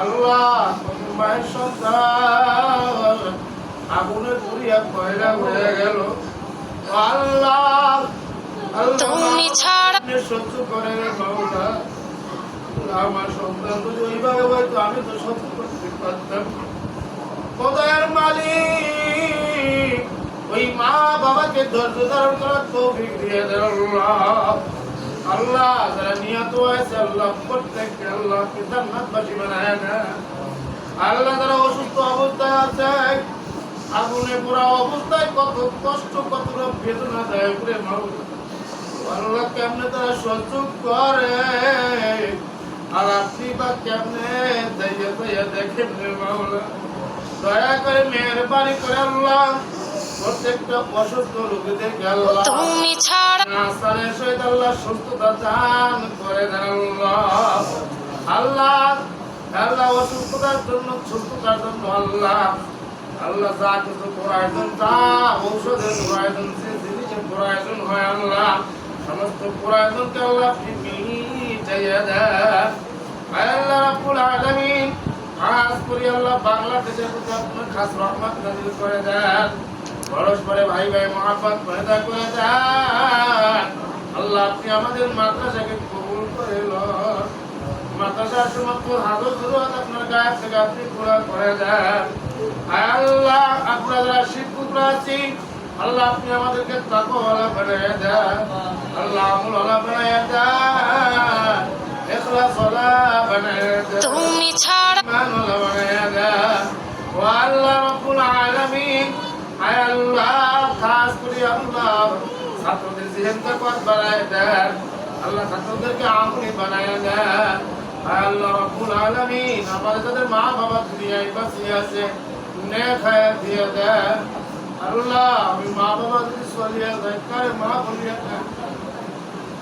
আল্লাহ মায়ের সন্তান আগুনে পুড়িয়া কয়লা হয়ে গেল। আল্লাহ তুমি ছাড়া সহ্য করে মাওলা। আমার সন্তান যদি ওইভাবে হয়তো আমি তো সহ্য করতে পারতাম। খোদার মালিক ওই মা বাবাকে ধৈর্য ধারণ করার তৌফিক দিয়ে দেন আল্লাহ। আল্লাহ যারা নিয়ত হয়েছে আল্লাহ প্রত্যেককে আল্লাহ জান্নাতবাসী বানায় না। আল্লাহ যারা অসুস্থ অবস্থায় আছে আগুনে পোড়া অবস্থায় কত কষ্ট কত বেদনা দেয় করে মাওলা। আল্লাহ কেমনে তারা সহ্য করে আর আপনি বা কেমনে দেখেন মাওলা। দয়া করে মেহেরবানি করে আল্লাহ প্রত্যেকটা অসুস্থ রোগীদেরকে আল্লাহ তুমি ছাড়া আসানের সহিত আল্লাহ সুস্থতা দান করে দেন আল্লাহ। আল্লাহ আল্লাহ অসুস্থতার জন্য সুস্থতার জন্য আল্লাহ আল্লাহ যা কিছু প্রয়োজন তা ঔষধের প্রয়োজন সে জিনিসের প্রয়োজন হয় আল্লাহ সমস্ত প্রয়োজনকে আল্লাহ আপনি মিটাইয়া দেন। আল্লাহ রাব্বুল আলামিন খাস করে আল্লাহ বাংলাদেশের প্রতি আপনার খাস রহমত নাযিল করে দেন। পরস্পরে ভাই ভাই মহব্বত পয়দা করে দেন। আল্লাহ আপনি আমাদের মাদ্রাসাকে কবুল করে লন। মাদ্রাসার সমস্ত হাজর জরুরত আপনার গায়ে থেকে আপনি পুরা করে দেন। আল্লাহ আপনারা যারা শিক্ষকরা আছি আল্লাহ আপনি আমাদেরকে তাকওয়ালা বানায় দেন। আল্লাহ আমলওয়ালা বানায় দেন। ইখলাসওয়ালা বানায় দেন। তুমি ছাড়া মানওয়ালা বানায় দেন। ও আল্লাহ রাব্বুল আলামিন আয় আল্লাহ খাস করে আল্লাহ ছাত্রদের জিহেনটা পথ বানায় দেন। আল্লাহ ছাত্রদেরকে আমলি বানায় দেন। আয় আল্লাহ রাব্বুল আলামিন আমাদের যাদের মা বাবা দুনিয়ায় বাঁচিয়ে আছে নেক হায়াত দিয়ে দেন। আল্লাহ আমি মা বাবা যদি চলিয়া যায় কারে মা বলিয়া ডাক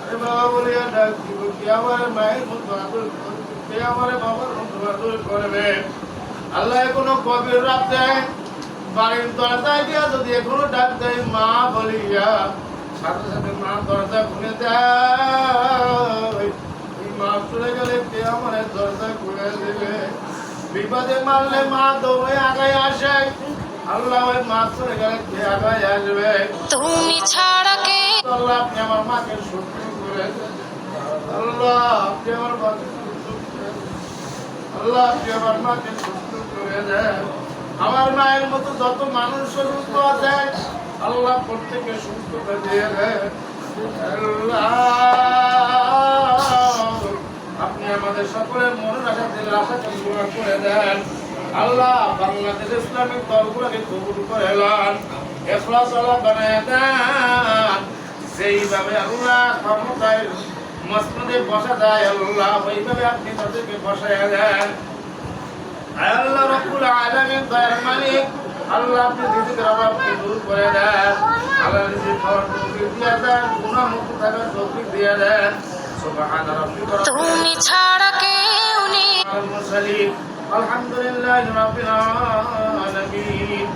আরে বাবা বলিয়া ডাক দিব কে আমার মায়ের মতো আদর করবে কে আমার বাবার মতো আদর করবে। আল্লাহ কোনো গভীর রাতে বাড়ির দরজায় দিয়া যদি এখনো ডাক দেয় মা বলিয়া সাথে সাথে মা দরজা খুলে দেয়। মা চলে গেলে কে আমার দরজা খুলে দেবে। বিপদে মারলে মা দৌড়ে আগায় আসে। আল্লাহ ওই মা চলে গেলে কে আগায় আসবে। তুমি ছাড়া কে আল্লাহ আপনি আমার মাকে সুস্থ করে দেন। আল্লাহ আপনি আমার মাকে সুস্থ করে দেন। আল্লাহ আপনি আমার মাকে সুস্থ করে দেন। আমার মায়ের মতো যত মানুষ সুস্থ আছে আল্লাহ প্রত্যেককে সুস্থতা দিয়ে দেন। আপনি আমাদের সকলের মনের আশা দিলের আশাকে পূরণ করে দেন। আল্লাহ বাংলাদেশ ইসলামিক দলগুলোকে কবুল করে নেন। ইখলাসওয়ালা বানায় দেন। সেইভাবে আল্লাহ ক্ষমতায় মসনদে বসা যায় আল্লাহ ওইভাবে আপনি তাদেরকে বসায় দেন। আল্লাহ রাব্বুল আলামিন দয়ার মালিক আল্লাহ আপনি রিজিকের অভাবকে দূর করে দেন। আল্লাহ রিজিক খাওয়ার তৌফিক দিয়ে দেন। গুনাহ মুক্ত থাকার তৌফিক দিয়ে দেন। সুবহান রাব্বিকা তুমি ছাড়া কেউ নেই। আলহামদুলিল্লাহি রাব্বিল আলামিন।